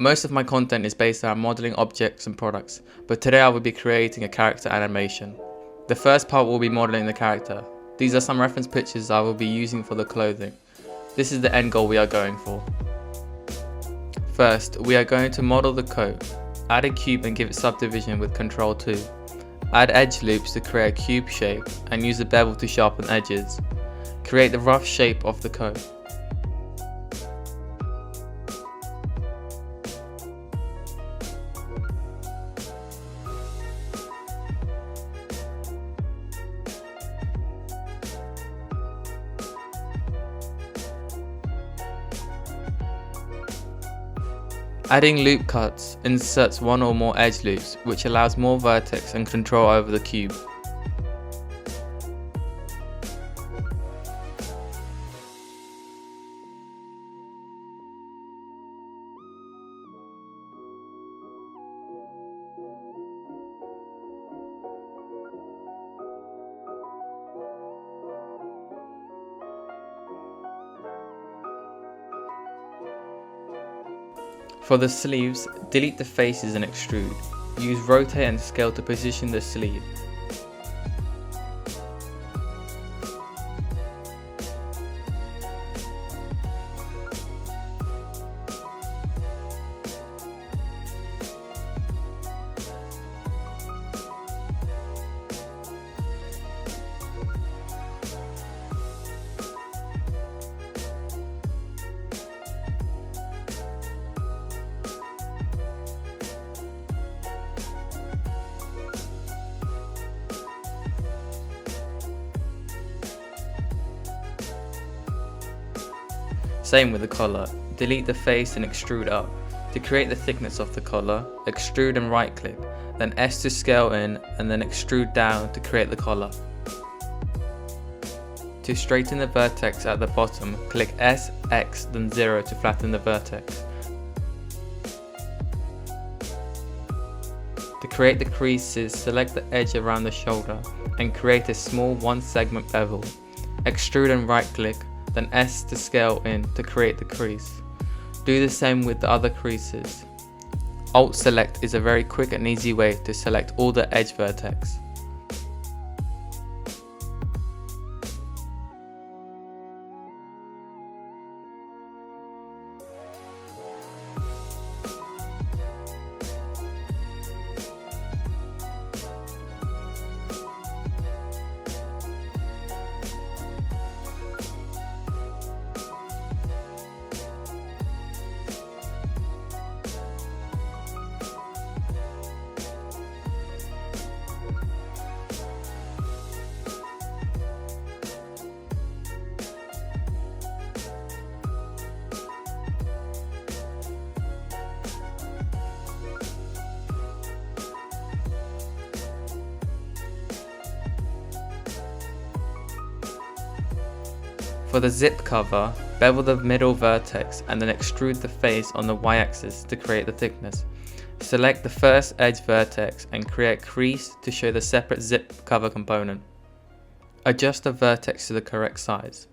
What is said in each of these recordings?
Most of my content is based around modeling objects and products, but today I will be creating a character animation. The first part will be modeling the character. These are some reference pictures I will be using for the clothing. This is the end goal we are going for. First, we are going to model the coat. Add a cube and give it subdivision with Ctrl 2. Add edge loops to create a cube shape and use a bevel to sharpen edges. Create the rough shape of the coat. Adding loop cuts inserts one or more edge loops, which allows more vertex and control over the cube. For the sleeves, delete the faces and extrude. Use rotate and scale to position the sleeve. Same with the collar. Delete the face and extrude up. To create the thickness of the collar, extrude and right click, then S to scale in and then extrude down to create the collar. To straighten the vertex at the bottom, click S, X, then 0 to flatten the vertex. To create the creases, select the edge around the shoulder and create a small one segment bevel. Extrude and right click, then S to scale in to create the crease. Do the same with the other creases. Alt select is a very quick and easy way to select all the edge vertex. For the zip cover, bevel the middle vertex and then extrude the face on the y-axis to create the thickness. Select the first edge vertex and create a crease to show the separate zip cover component. Adjust the vertex to the correct size.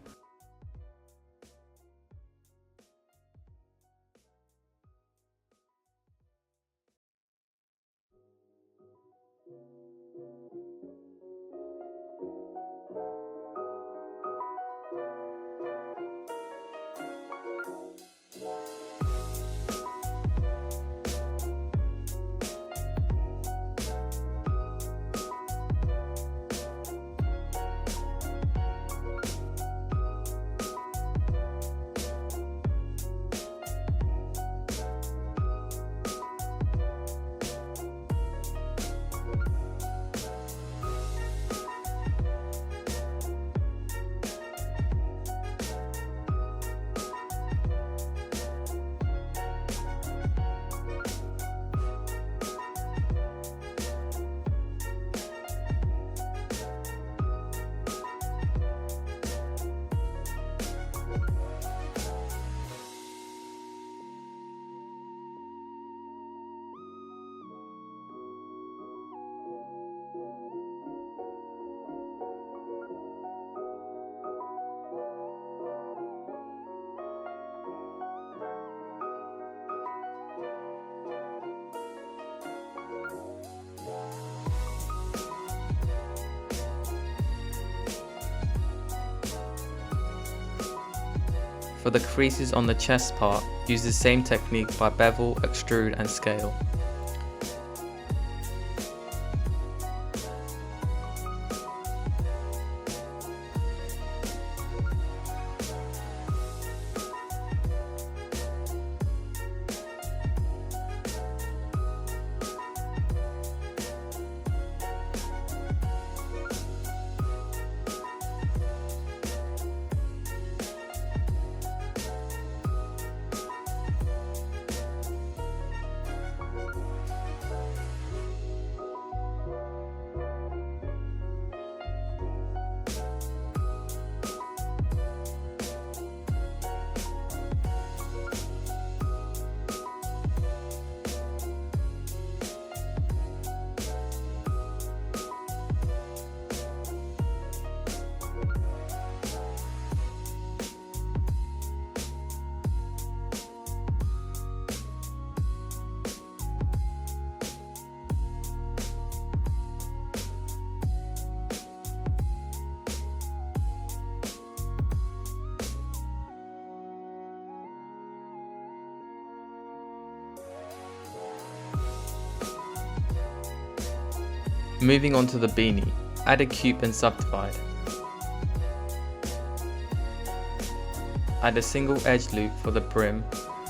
For the creases on the chest part, use the same technique by bevel, extrude and scale. Moving on to the beanie, add a cube and subdivide. Add a single edge loop for the brim.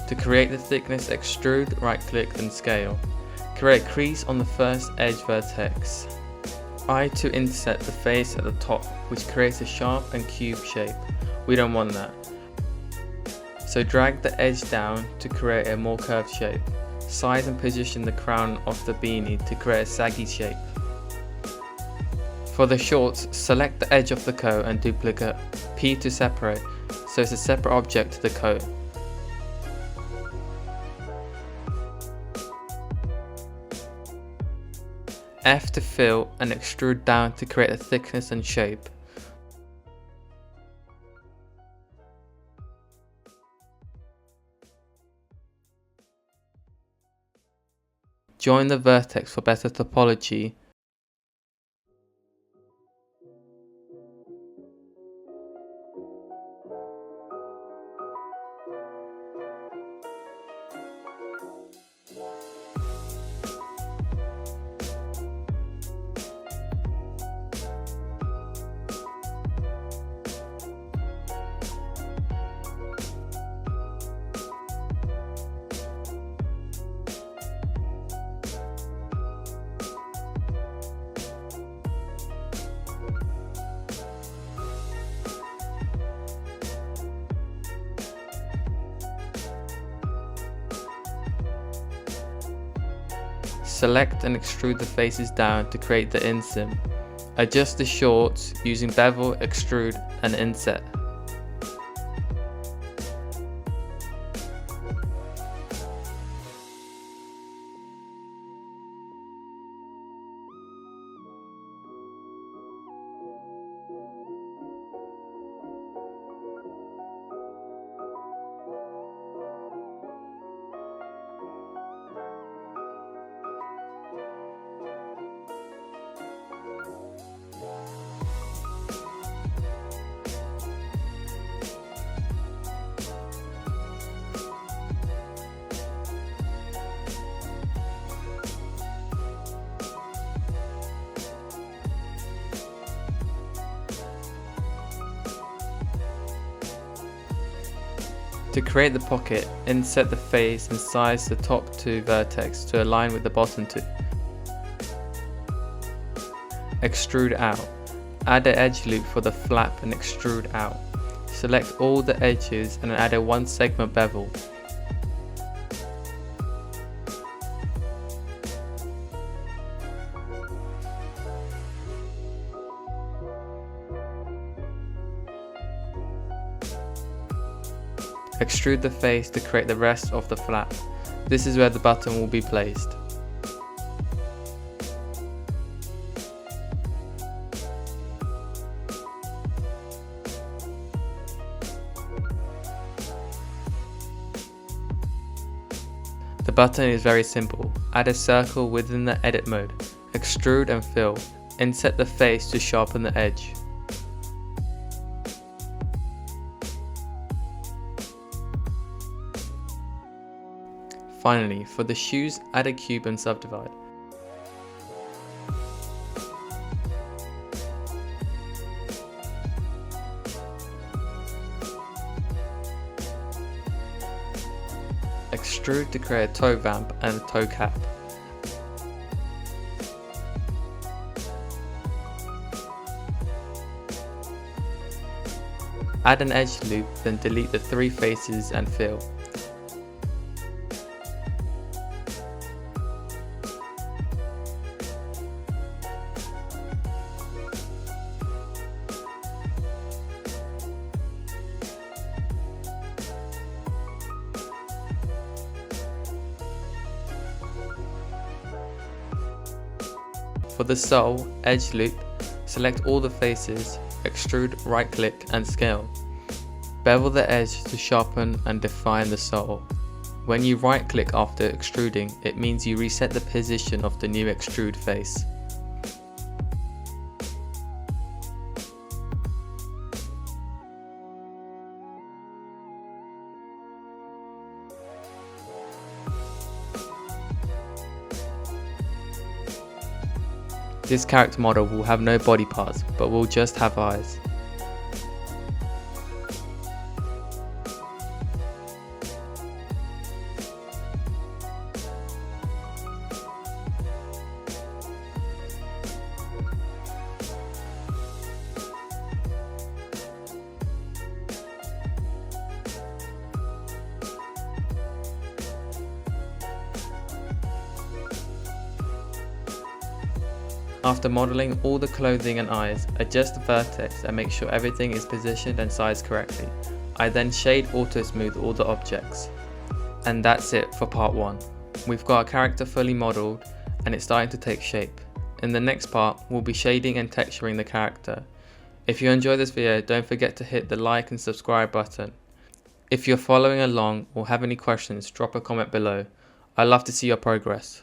To create the thickness, extrude, right click and scale. Create a crease on the first edge vertex. Eye to inset the face at the top, which creates a sharp and cube shape. We don't want that. So drag the edge down to create a more curved shape. Size and position the crown of the beanie to create a saggy shape. For the shorts, select the edge of the coat and duplicate P to separate, so it's a separate object to the coat. F to fill and extrude down to create a thickness and shape. Join the vertex for better topology. Select and extrude the faces down to create the insim. Adjust the shorts using bevel, extrude and inset. To create the pocket, inset the face and size the top two vertex to align with the bottom two. Extrude out. Add an edge loop for the flap and extrude out. Select all the edges and add a 1 segment bevel. Extrude the face to create the rest of the flap. This is where the button will be placed. The button is very simple. Add a circle within the edit mode. Extrude and fill. Inset the face to sharpen the edge. Finally, for the shoes, add a cube and subdivide. Extrude to create a toe vamp and a toe cap. Add an edge loop, then delete the 3 faces and fill. For the sole, edge loop, select all the faces, extrude, right click and scale. Bevel the edge to sharpen and define the sole. When you right click after extruding, it means you reset the position of the new extrude face. This character model will have no body parts, but will just have eyes. After modeling all the clothing and eyes, adjust the vertex and make sure everything is positioned and sized correctly. I then shade auto smooth all the objects. And that's it for part 1. We've got our character fully modeled and it's starting to take shape. In the next part, we'll be shading and texturing the character. If you enjoyed this video, don't forget to hit the like and subscribe button. If you're following along or have any questions, drop a comment below. I'd love to see your progress.